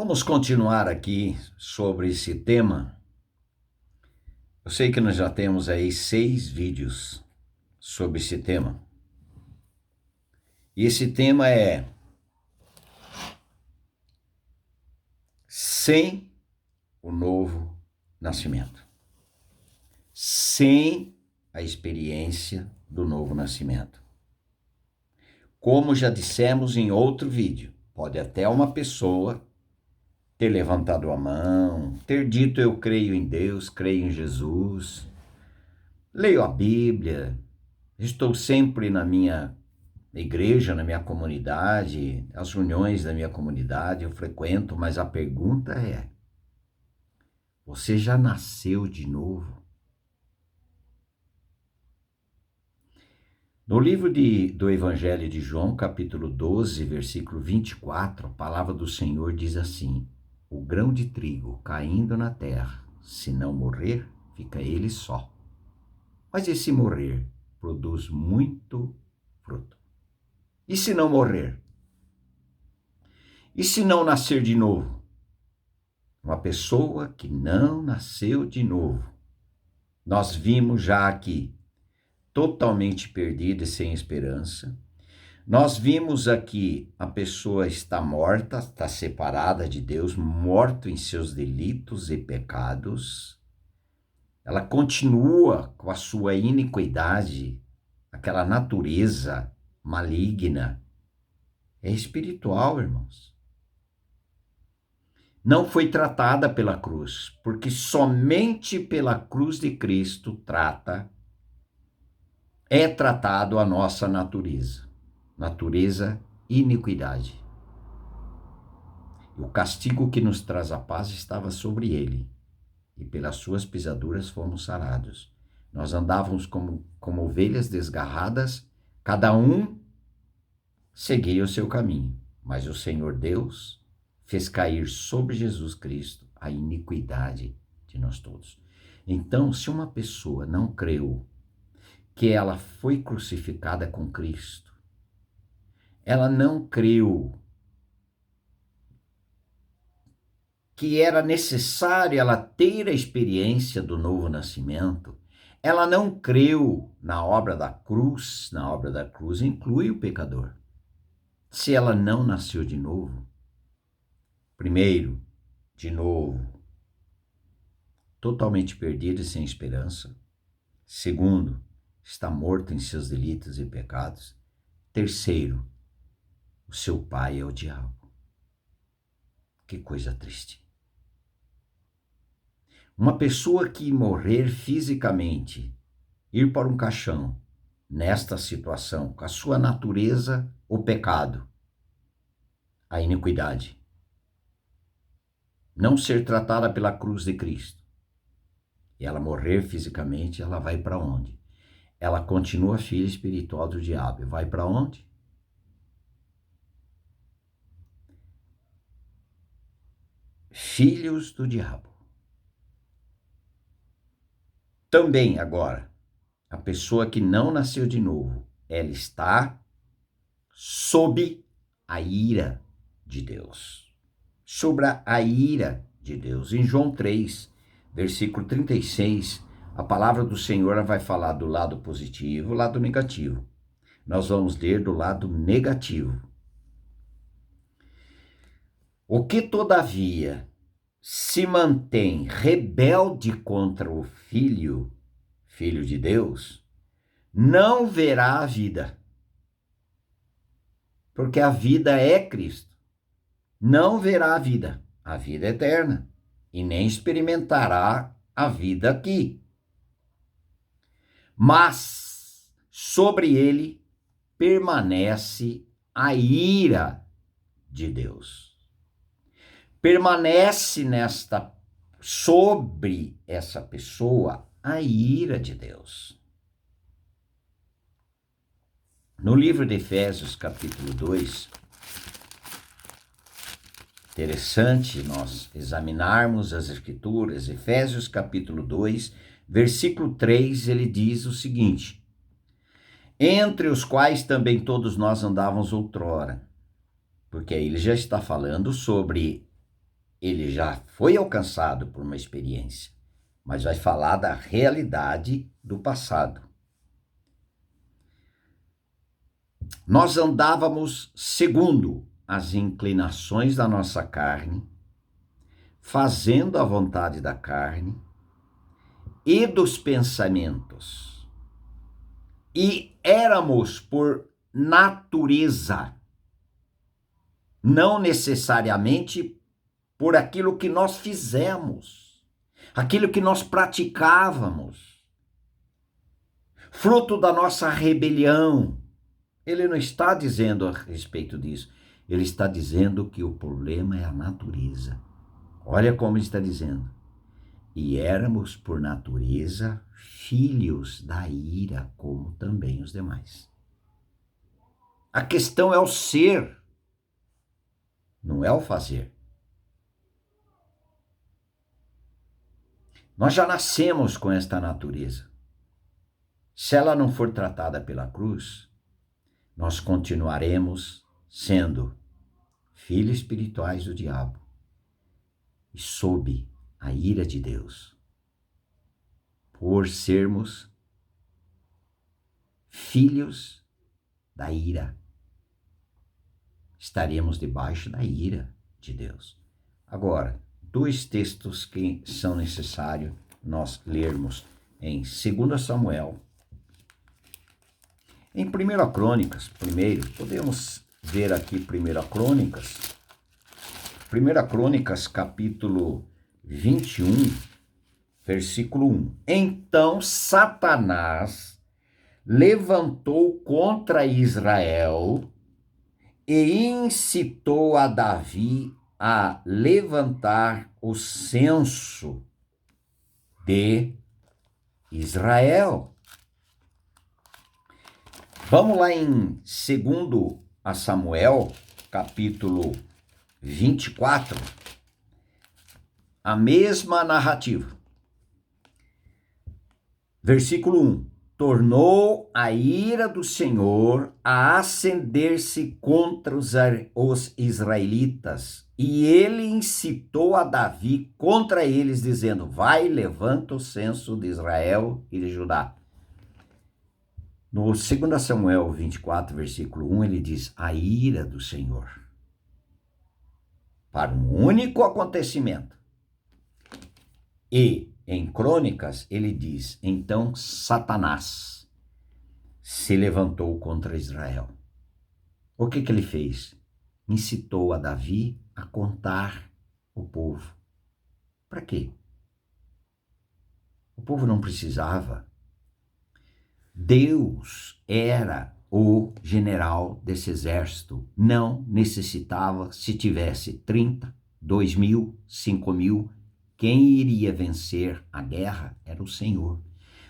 Vamos continuar aqui sobre esse tema. Eu sei que nós já temos aí 6 vídeos sobre esse tema. E esse tema é sem o novo nascimento. Sem a experiência do novo nascimento. Como já dissemos em outro vídeo, pode até uma pessoa ter levantado a mão, ter dito eu creio em Deus, creio em Jesus, leio a Bíblia, estou sempre na minha igreja, na minha comunidade, as reuniões da minha comunidade eu frequento, mas a pergunta é: você já nasceu de novo? No livro do Evangelho de João, capítulo 12, versículo 24, a palavra do Senhor diz assim: o grão de trigo caindo na terra, se não morrer, fica ele só. Mas esse morrer produz muito fruto. E se não morrer? E se não nascer de novo? Uma pessoa que não nasceu de novo. Nós vimos já aqui, totalmente perdida e sem esperança. Nós vimos aqui a pessoa está morta, está separada de Deus, morto em seus delitos e pecados. Ela continua com a sua iniquidade, aquela natureza maligna. É espiritual, irmãos. Não foi tratada pela cruz, porque somente pela cruz de Cristo é tratado a nossa natureza iniquidade. O castigo que nos traz a paz estava sobre ele, e pelas suas pisaduras fomos sarados. Nós andávamos como ovelhas desgarradas, cada um seguia o seu caminho, mas o Senhor Deus fez cair sobre Jesus Cristo a iniquidade de nós todos. Então, se uma pessoa não creu que ela foi crucificada com Cristo, ela não creu que era necessário ela ter a experiência do novo nascimento, ela não creu na obra da cruz inclui o pecador. Se ela não nasceu de novo, primeiro, de novo, totalmente perdida e sem esperança. Segundo, está morto em seus delitos e pecados. Terceiro, o seu pai é o diabo. Que coisa triste. Uma pessoa que morrer fisicamente, ir para um caixão, nesta situação, com a sua natureza, o pecado, a iniquidade, não ser tratada pela cruz de Cristo, e ela morrer fisicamente, ela vai para onde? Ela continua filha espiritual do diabo. Vai para onde? Filhos do diabo. Também agora, a pessoa que não nasceu de novo, ela está sob a ira de Deus. Sobre a ira de Deus. Em João 3, versículo 36, a palavra do Senhor vai falar do lado positivo e do lado negativo. Nós vamos ler do lado negativo. O que, todavia, se mantém rebelde contra o Filho de Deus, não verá a vida. Porque a vida é Cristo. Não verá a vida eterna, e nem experimentará a vida aqui. Mas sobre ele permanece a ira de Deus. Permanece sobre essa pessoa a ira de Deus. No livro de Efésios, capítulo 2, interessante nós examinarmos as Escrituras. Efésios, capítulo 2, versículo 3, ele diz o seguinte: entre os quais também todos nós andávamos outrora. Porque aí ele já está falando sobre Ele já foi alcançado por uma experiência, mas vai falar da realidade do passado. Nós andávamos segundo as inclinações da nossa carne, fazendo a vontade da carne e dos pensamentos. E éramos por natureza, não necessariamente por aquilo que nós fizemos, aquilo que nós praticávamos, fruto da nossa rebelião. Ele não está dizendo a respeito disso, ele está dizendo que o problema é a natureza. Olha como ele está dizendo. E éramos, por natureza, filhos da ira, como também os demais. A questão é o ser, não é o fazer. Nós já nascemos com esta natureza. Se ela não for tratada pela cruz, nós continuaremos sendo filhos espirituais do diabo e sob a ira de Deus, por sermos filhos da ira. Estaremos debaixo da ira de Deus. Agora, 2 textos que são necessários nós lermos em 2 Samuel. Em 1 Crônicas, primeiro, podemos ver aqui 1 Crônicas. 1 Crônicas, capítulo 21, versículo 1. Então Satanás levantou contra Israel e incitou a Davi a levantar o censo de Israel. Vamos lá em 2 Samuel, capítulo 24, a mesma narrativa. Versículo 1. Tornou a ira do Senhor a acender-se contra os israelitas, e ele incitou a Davi contra eles, dizendo: vai, levanta o censo de Israel e de Judá. No 2 Samuel 24, versículo 1, ele diz: a ira do Senhor, para um único acontecimento. E em Crônicas, ele diz: então Satanás se levantou contra Israel. O que ele fez? Incitou a Davi a contar o povo. Para quê? O povo não precisava. Deus era o general desse exército. Não necessitava, se tivesse 30, 2.000, 5.000, quem iria vencer a guerra era o Senhor.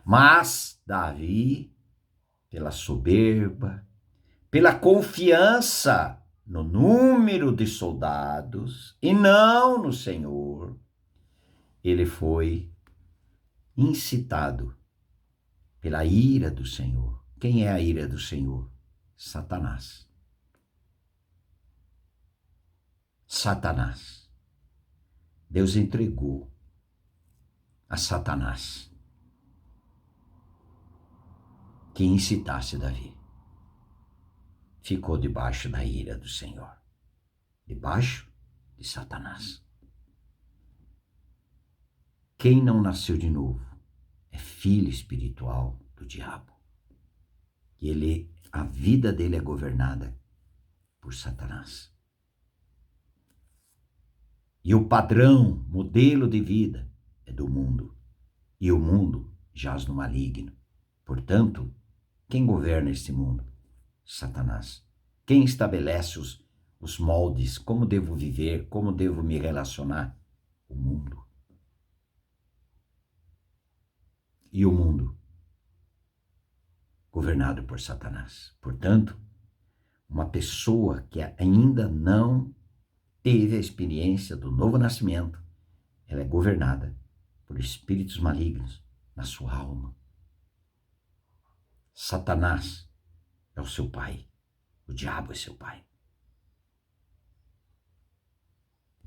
Mas Davi, pela soberba, pela confiança no número de soldados e não no Senhor, ele foi incitado pela ira do Senhor. Quem é a ira do Senhor? Satanás. Satanás. Deus entregou a Satanás que incitasse Davi. Ficou debaixo da ira do Senhor, debaixo de Satanás. Quem não nasceu de novo é filho espiritual do diabo. E a vida dele é governada por Satanás. E o padrão, modelo de vida é do mundo. E o mundo jaz no maligno. Portanto, quem governa este mundo? Satanás. Quem estabelece os moldes, como devo viver, como devo me relacionar? O mundo. E o mundo governado por Satanás. Portanto, uma pessoa que ainda não teve a experiência do novo nascimento, ela é governada por espíritos malignos na sua alma. Satanás é o seu pai, o diabo é seu pai.